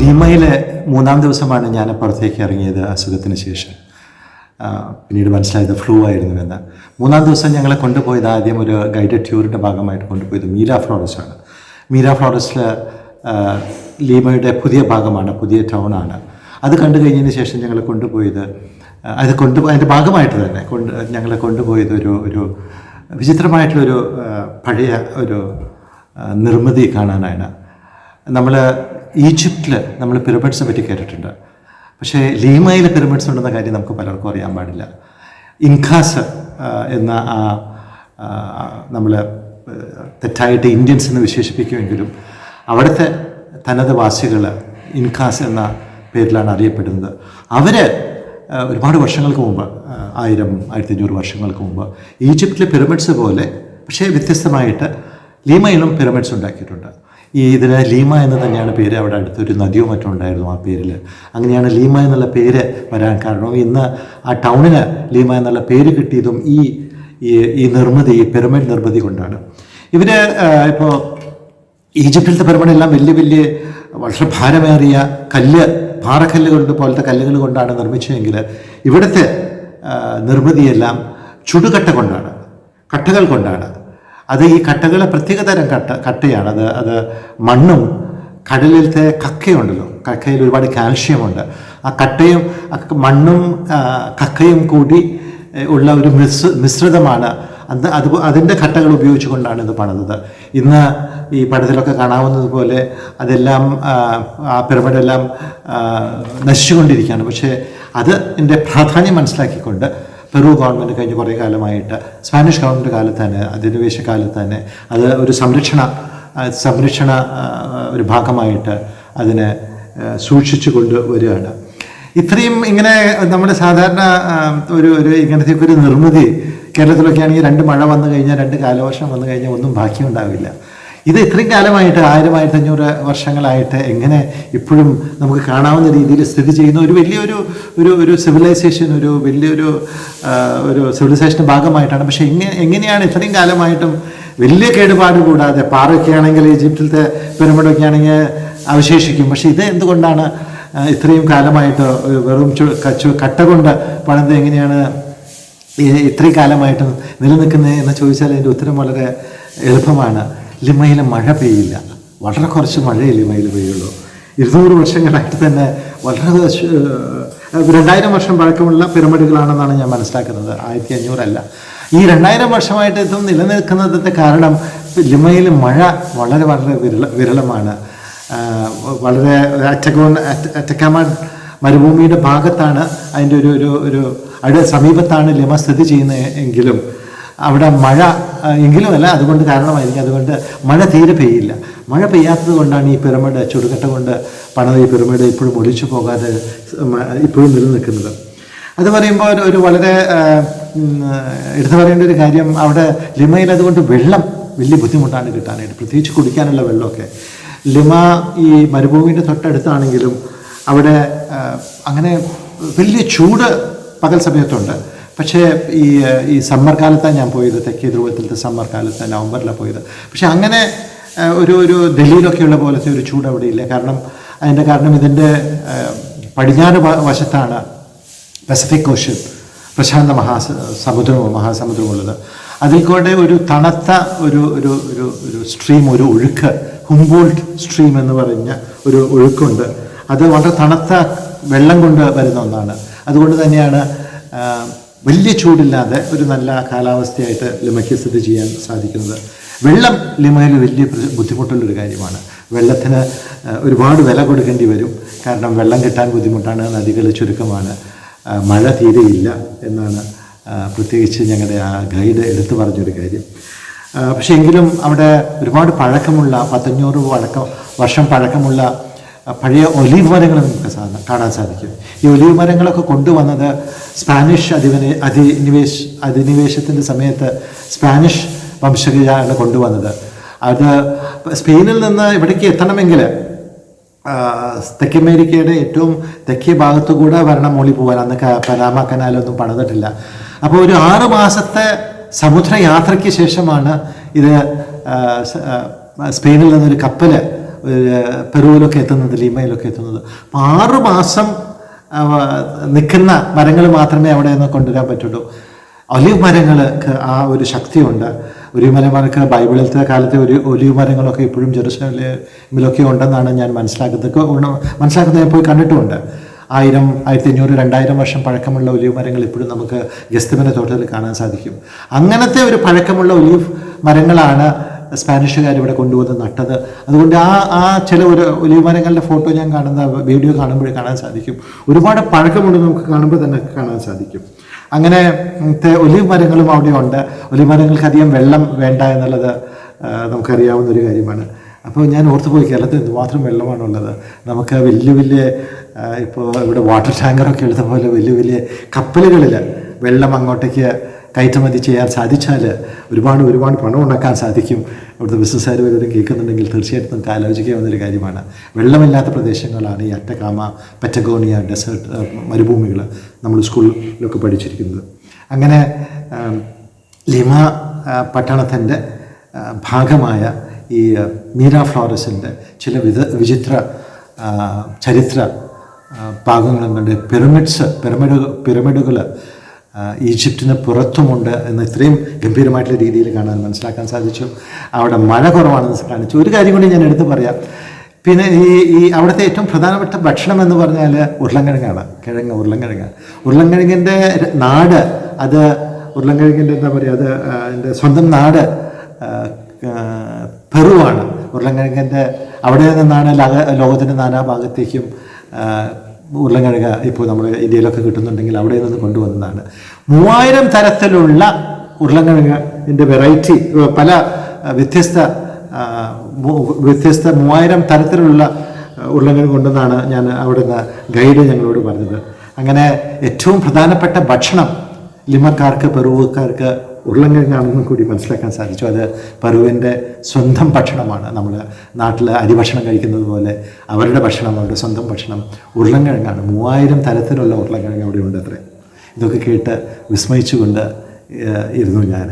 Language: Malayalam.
ലിമയിലെ 3-ാം ദിവസമാണ് ഞാൻ പുറത്തേക്ക് ഇറങ്ങിയത് അസുഖത്തിന് ശേഷം. പിന്നീട് മനസ്സിലായത് ഫ്ലൂ ആയിരുന്നുവെന്ന്. 3-ാം ദിവസം ഞങ്ങളെ കൊണ്ടുപോയത് ആദ്യം ഒരു ഗൈഡഡ് ടൂറിൻ്റെ ഭാഗമായിട്ട് കൊണ്ടുപോയത് മീര ഫ്ലോറസ്റ്റാണ്. മീര ഫ്ലോറസ്റ്റിൽ ലീമയുടെ പുതിയ ഭാഗമാണ്, പുതിയ ടൗണാണ്. അത് കണ്ടു കഴിഞ്ഞതിന് ശേഷം ഞങ്ങളെ കൊണ്ടുപോയത് അതിൻ്റെ ഭാഗമായിട്ട് തന്നെ ഞങ്ങളെ കൊണ്ടുപോയത് ഒരു വിചിത്രമായിട്ടുള്ളൊരു പഴയ ഒരു നിർമ്മിതി കാണാനാണ്. നമ്മൾ ഈജിപ്തിൽ നമ്മൾ പിരമിഡ്സിനെ പറ്റി കേട്ടിട്ടുണ്ട്, പക്ഷേ ലീമയിൽ പിരമിഡ്സ് ഉണ്ടെന്ന കാര്യം നമുക്ക് പലർക്കും അറിയാൻ പാടില്ല. ഇൻകാസ് എന്ന നമ്മൾ തെറ്റായിട്ട് ഇന്ത്യൻസ് എന്ന് വിശേഷിപ്പിക്കുമെങ്കിലും അവിടുത്തെ തനതുവാസികൾ ഇൻകാസ് എന്ന പേരിലാണ് അറിയപ്പെടുന്നത്. അവർ ഒരുപാട് വർഷങ്ങൾക്ക് മുമ്പ് 1000-1500 വർഷങ്ങൾക്ക് മുമ്പ് ഈജിപ്തിലെ പിരമിഡ്സ് പോലെ പക്ഷേ വ്യത്യസ്തമായിട്ട് ലീമയിലും പിരമിഡ്സ് ഉണ്ടാക്കിയിട്ടുണ്ട്. ഇതിന് ലീമ എന്ന് തന്നെയാണ് പേര്. അവിടെ അടുത്തൊരു നദിയോ മറ്റും ഉണ്ടായിരുന്നു ആ പേരിൽ. അങ്ങനെയാണ് ലീമ എന്നുള്ള പേര് വരാൻ കാരണം. ഇന്ന് ആ ടൗണിന് ലീമ എന്നുള്ള പേര് കിട്ടിയതും ഈ നിർമ്മിതി, ഈ പിരമിഡ് നിർമ്മിതി കൊണ്ടാണ്. ഇവർ ഇപ്പോൾ ഈജിപ്തിലത്തെ പിരമിഡെല്ലാം വലിയ വളരെ ഭാരമേറിയ പാറക്കല്ലുകൊണ്ട് പോലത്തെ കല്ലുകൾ കൊണ്ടാണ് നിർമ്മിച്ചതെങ്കിൽ ഇവിടുത്തെ നിർമ്മിതിയെല്ലാം ചുടുകട്ട കൊണ്ടാണ്, കട്ടകൾ കൊണ്ടാണ്. അത് ഈ കട്ടകൾ പ്രത്യേകതരം കട്ടയാണ്. അത് മണ്ണും കടലിലത്തെ കക്കയുണ്ടല്ലോ, കക്കയിൽ ഒരുപാട് കാൽഷ്യമുണ്ട്. ആ കട്ടയും മണ്ണും കക്കയും കൂടി ഉള്ള ഒരു മിശ്രിതമാണ്. അതിൻ്റെ കട്ടകൾ ഉപയോഗിച്ചുകൊണ്ടാണ് ഇത് പണിതത്. ഇന്ന് ഈ പടത്തിലൊക്കെ കാണാവുന്നത് പോലെ അതെല്ലാം ആ പിരമിഡെല്ലാം നശിച്ചുകൊണ്ടിരിക്കുകയാണ്. പക്ഷേ അതിൻ്റെ പ്രാധാന്യം മനസ്സിലാക്കിക്കൊണ്ട് പെറു ഗവൺമെൻറ് കഴിഞ്ഞ കുറേ കാലമായിട്ട്, സ്പാനിഷ് ഗവൺമെൻറ് കാലത്ത് തന്നെ, അധിനിവേശ കാലത്ത് തന്നെ അത് ഒരു സംരക്ഷണ ഒരു ഭാഗമായിട്ട് അതിനെ സൂക്ഷിച്ചു കൊണ്ടുവരികയാണ്. ഇത്രയും ഇങ്ങനെ നമ്മുടെ സാധാരണ ഒരു ഇങ്ങനത്തെ ഒരു നിർമ്മിതി കേരളത്തിലൊക്കെ ആണെങ്കിൽ 2 മഴ വന്നു കഴിഞ്ഞാൽ 2 കാലവർഷം വന്നു കഴിഞ്ഞാൽ ഒന്നും ബാക്കിയുണ്ടാവില്ല. ഇത് ഇത്രയും കാലമായിട്ട് 1000-1500 വർഷങ്ങളായിട്ട് എങ്ങനെ ഇപ്പോഴും നമുക്ക് കാണാവുന്ന രീതിയിൽ സ്ഥിതി ചെയ്യുന്ന ഒരു വലിയൊരു സിവിലൈസേഷൻ, വലിയൊരു സിവിലൈസേഷൻ്റെ ഭാഗമായിട്ടാണ്. പക്ഷേ എങ്ങനെയാണ് ഇത്രയും കാലമായിട്ടും വലിയ കേടുപാട് കൂടാതെ, പാറയൊക്കെ ആണെങ്കിൽ ഈജിപ്തിലത്തെ പിരമിഡൊക്കെ ആണെങ്കിൽ അവശേഷിക്കും. പക്ഷേ ഇത് എന്തുകൊണ്ടാണ് ഇത്രയും കാലമായിട്ട് വെറും കട്ട കൊണ്ട് പണിത് എങ്ങനെയാണ് ഇത്രയും കാലമായിട്ട് നിലനിൽക്കുന്നത് എന്ന് ചോദിച്ചാൽ അതിൻ്റെ ഉത്തരം വളരെ എളുപ്പമാണ്. ലിമയിൽ മഴ പെയ്യില്ല, വളരെ കുറച്ച് മഴയെ ലിമയിൽ പെയ്യുള്ളൂ. 200 വർഷങ്ങളായിട്ട് തന്നെ വളരെ 2000 വർഷം പഴക്കമുള്ള പിരമിഡുകളാണെന്നാണ് ഞാൻ മനസ്സിലാക്കുന്നത്, 1500 അല്ല. ഈ 2000 വർഷമായിട്ട് ഇതും നിലനിൽക്കുന്നതിൻ്റെ കാരണം ലിമയിൽ മഴ വളരെ വിരളമാണ്. വളരെ അറ്റക്കാമ മരുഭൂമിയുടെ ഭാഗത്താണ്, അതിൻ്റെ ഒരു സമീപത്താണ് ലിമ സ്ഥിതി ചെയ്യുന്നത് എങ്കിലും അവിടെ മഴ എങ്കിലുമല്ല, അതുകൊണ്ട് കാരണമായിരിക്കും. അതുകൊണ്ട് മഴ തീരെ പെയ്യില്ല. മഴ പെയ്യാത്തത് കൊണ്ടാണ് ഈ പിരമിഡ് ചുടുകട്ട കൊണ്ട് പണിത ഈ പിരമിഡ് ഇപ്പോഴും ഒലിച്ചു പോകാതെ ഇപ്പോഴും നിലനിൽക്കുന്നത്. അത് പറയുമ്പോൾ ഒരു വളരെ എടുത്തു പറയേണ്ട ഒരു കാര്യം, അവിടെ ലിമയിൽ അതുകൊണ്ട് വെള്ളം വലിയ ബുദ്ധിമുട്ടാണ് കിട്ടാനായിട്ട്, പ്രത്യേകിച്ച് കുടിക്കാനുള്ള വെള്ളമൊക്കെ. ലിമ ഈ മരുഭൂമിൻ്റെ തൊട്ടടുത്താണെങ്കിലും അവിടെ അങ്ങനെ വലിയ ചൂട് പകൽ സമയത്തുണ്ട്. പക്ഷേ ഈ സമ്മർ കാലത്താണ് ഞാൻ പോയത്, തെക്കേ ധ്രുവത്തിലത്തെ സമ്മർ കാലത്ത് നവംബറിലാണ് പോയത്. പക്ഷേ അങ്ങനെ ഒരു ഡൽഹിയിലൊക്കെയുള്ള പോലത്തെ ഒരു ചൂട് അവിടെ ഇല്ല. അതിൻ്റെ കാരണം ഇതിൻ്റെ പടിഞ്ഞാറ് വശത്താണ് പസഫിക് ഓഷ്യൻ, പ്രശാന്ത മഹാസമുദ്രമുള്ളത്. അതിൽ കൂടെ ഒരു തണുത്ത ഒരു സ്ട്രീം, ഒരു ഒഴുക്ക്, ഹുംബോൾട്ട് സ്ട്രീം എന്ന് പറഞ്ഞ ഒരു ഒഴുക്കുണ്ട്. അത് വളരെ തണുത്ത വെള്ളം കൊണ്ട് വരുന്ന ഒന്നാണ്. അതുകൊണ്ട് തന്നെയാണ് വലിയ ചൂടില്ലാതെ ഒരു നല്ല കാലാവസ്ഥയായിട്ട് ലിമയ്ക്ക് സ്ഥിതി ചെയ്യാൻ സാധിക്കുന്നത്. വെള്ളം ലിമയിൽ വലിയ ബുദ്ധിമുട്ടുള്ളൊരു കാര്യമാണ്. വെള്ളത്തിന് ഒരുപാട് വില കൊടുക്കേണ്ടി വരും. കാരണം വെള്ളം കിട്ടാൻ ബുദ്ധിമുട്ടാണ്, നദികൾ ചുരുക്കമാണ്, മഴ തീരെയില്ല എന്നാണ് പ്രത്യേകിച്ച് ഞങ്ങളുടെ ആ ഗൈഡ് എടുത്തു പറഞ്ഞൊരു കാര്യം. പക്ഷേ എങ്കിലും അവിടെ ഒരുപാട് പഴക്കമുള്ള 1500 വർഷം പഴക്കമുള്ള പഴയ ഒലീവ് മരങ്ങൾ നമുക്ക് കാണാൻ സാധിക്കും. ഈ ഒലീവ് മരങ്ങളൊക്കെ കൊണ്ടുവന്നത് സ്പാനിഷ് അധിനിവേശത്തിൻ്റെ സമയത്ത് സ്പാനിഷ് വംശജരാണ് കൊണ്ടുവന്നത്. അത് സ്പെയിനിൽ നിന്ന് ഇവിടേക്ക് എത്തണമെങ്കിൽ തെക്കേ അമേരിക്കയുടെ ഏറ്റവും തെക്കേ ഭാഗത്തു കൂടെ വരണം മോളി പോകാൻ. അന്ന് പനാമ കനാലൊന്നും പണിതിട്ടില്ല. അപ്പോൾ ഒരു 6 മാസത്തെ സമുദ്രയാത്രയ്ക്ക് ശേഷമാണ് ഇത് സ്പെയിനിൽ നിന്നൊരു കപ്പൽ പെറുവിലൊക്കെ എത്തുന്നത്, ലിമയിലൊക്കെ എത്തുന്നത്. അപ്പോൾ 6 മാസം നിൽക്കുന്ന മരങ്ങൾ മാത്രമേ അവിടെ നിന്ന് കൊണ്ടുവരാൻ പറ്റുള്ളൂ. ഒലിവ് മരങ്ങൾക്ക് ആ ഒരു ശക്തിയുണ്ട്. ഒലിവ് മരങ്ങൾക്ക് ബൈബിളിലത്തെ കാലത്തെ ഒലിവ് മരങ്ങളൊക്കെ ഇപ്പോഴും ജെറുസലേമിലൊക്കെ ഉണ്ടെന്നാണ് ഞാൻ മനസ്സിലാക്കുന്നത്. ഞാൻ പോയി കണ്ടിട്ടുമുണ്ട്. 1000, 1500, 2000 വർഷം പഴക്കമുള്ള ഒലിവ് മരങ്ങൾ ഇപ്പോഴും നമുക്ക് ഗെസ്തമന തോട്ടത്തിൽ കാണാൻ സാധിക്കും. അങ്ങനത്തെ ഒരു പഴക്കമുള്ള ഒലിവ് മരങ്ങളാണ് സ്പാനിഷുകാർ ഇവിടെ കൊണ്ടുവന്ന് നട്ടത്. അതുകൊണ്ട് ആ ചില ഒലിവ് മരങ്ങളുടെ ഫോട്ടോ ഞാൻ വീഡിയോ കാണുമ്പോഴേ കാണാൻ സാധിക്കും. ഒരുപാട് പഴക്കമുണ്ട്, നമുക്ക് കാണുമ്പോൾ തന്നെ കാണാൻ സാധിക്കും. അങ്ങനെ ഒലിവ് മരങ്ങളും അവിടെ ഉണ്ട്. ഒലിവ് മരങ്ങൾക്ക് അധികം വെള്ളം വേണ്ട എന്നുള്ളത് നമുക്കറിയാവുന്ന ഒരു കാര്യമാണ്. അപ്പോൾ ഞാൻ ഓർത്തുപോയി, കേരളത്തിൽ എന്തുമാത്രം വെള്ളമാണുള്ളത്. നമുക്ക് വലിയ വലിയ ഇപ്പോൾ ഇവിടെ വാട്ടർ ടാങ്കറൊക്കെ ഉള്ളത് പോലെ വലിയ വലിയ കപ്പലുകളിൽ വെള്ളം അങ്ങോട്ടേക്ക് കയറ്റുമതി ചെയ്യാൻ സാധിച്ചാൽ ഒരുപാട് പണം ഉണ്ടാക്കാൻ സാധിക്കും. ഇവിടുത്തെ ബിസിനസ്സുകാർ വല്ലവരും കേൾക്കുന്നുണ്ടെങ്കിൽ തീർച്ചയായിട്ടും നമുക്ക് ആലോചിക്കാവുന്നൊരു കാര്യമാണ്. വെള്ളമില്ലാത്ത പ്രദേശങ്ങളാണ് ഈ അറ്റകാമ, പറ്റഗോണിയ, ഡെസേർട്ട് മരുഭൂമികൾ നമ്മൾ സ്കൂളിലൊക്കെ പഠിച്ചിരിക്കുന്നത്. അങ്ങനെ ലിമ പട്ടണത്തിൻ്റെ ഭാഗമായ ഈ മീരാഫ്ലോറസിൻ്റെ ചില വിചിത്ര ചരിത്ര ഭാഗങ്ങളുണ്ട്. പിരമിഡുകൾ ഈജിപ്തിന് പുറത്തുമുണ്ട് എന്ന് ഇത്രയും ഗംഭീരമായിട്ടുള്ള രീതിയിൽ മനസ്സിലാക്കാൻ സാധിച്ചു. അവിടെ മഴ കുറവാണെന്ന് കാണിച്ചു. ഒരു കാര്യം കൂടി ഞാൻ എടുത്തു പറയാം. പിന്നെ ഈ അവിടുത്തെ ഏറ്റവും പ്രധാനപ്പെട്ട ഭക്ഷണം എന്ന് പറഞ്ഞാൽ ഉരുളൻകിഴങ്ങാണ്. ഉരുളൻകിഴങ്ങിൻ്റെ നാട്, അത് ഉരുളൻകിഴങ്ങിൻ്റെ എന്താ പറയുക, അത് എൻ്റെ സ്വന്തം നാട് പെറുവാണ്. ഉരുളൻകിഴങ്ങിൻ്റെ അവിടെ നിന്നാണ് ലോകത്തിൻ്റെ നാനാഭാഗത്തേക്കും ഉരുളൻകിഴങ്ങ് ഇപ്പോൾ നമ്മൾ ഇന്ത്യയിലൊക്കെ കിട്ടുന്നുണ്ടെങ്കിൽ അവിടെ നിന്ന് കൊണ്ടുവന്നതാണ്. 3000 തരത്തിലുള്ള ഉരുളൻകിഴങ്ങിൻ്റെ വെറൈറ്റി, പല വ്യത്യസ്ത 3000 തരത്തിലുള്ള ഉരുളൻകിഴങ്ങ് കൊണ്ടെന്നാണ് ഞാൻ അവിടുന്ന് ഗൈഡ് ഞങ്ങളോട് പറഞ്ഞത്. അങ്ങനെ ഏറ്റവും പ്രധാനപ്പെട്ട ഭക്ഷണം ലിമക്കാർക്ക്, പെറുവുകാർക്ക് ഉരുളൻകിഴങ്ങാണെന്നും കൂടി മനസ്സിലാക്കാൻ സാധിച്ചു. അത് പെറുവിൻ്റെ സ്വന്തം ഭക്ഷണമാണ്. നമ്മൾ നാട്ടിൽ അരിഭക്ഷണം കഴിക്കുന്നത് പോലെ അവരുടെ ഭക്ഷണം, അവരുടെ സ്വന്തം ഭക്ഷണം ഉരുളൻകിഴങ്ങാണ്. 3000 തരത്തിലുള്ള ഉരുളൻകിഴങ്ങ് അവിടെ ഉണ്ട് അത്രേ. ഇതൊക്കെ കേട്ട് വിസ്മയിച്ചുകൊണ്ട് ഇരുന്നു ഞാൻ.